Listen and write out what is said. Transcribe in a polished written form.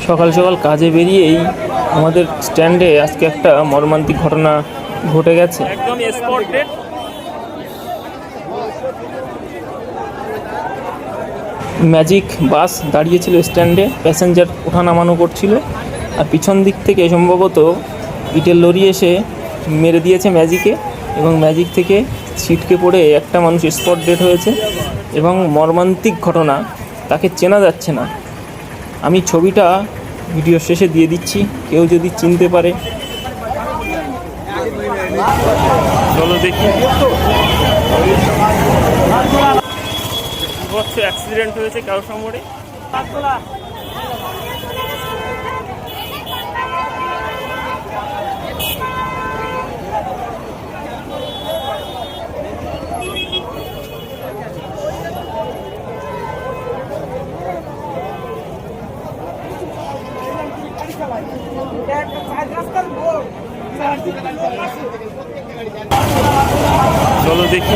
সকাল সকাল কাজে বেরিয়েই আমাদের স্ট্যান্ডে আজকে একটা মর্মান্তিক ঘটনা ঘটে গেছে। একদম স্পট ডেট। ম্যাজিক বাস দাঁড়িয়েছিল স্ট্যান্ডে, প্যাসেঞ্জার ওঠা নামানো করছিল, আর পিছন দিক থেকে সম্ভবত ইটের লরি এসে মেরে দিয়েছে ম্যাজিকে, এবং ম্যাজিক থেকে ছিটকে পড়ে একটা মানুষ স্পট ডেট হয়েছে। এবং মর্মান্তিক ঘটনা, তাকে চেনা যাচ্ছে না। আমি ছবিটা ভিডিও শেষে দিয়ে দিচ্ছি, কেউ যদি চিনতে পারে। চলো দেখি। অ্যাক্সিডেন্ট হয়েছে কারো সামনে। চলো দেখি।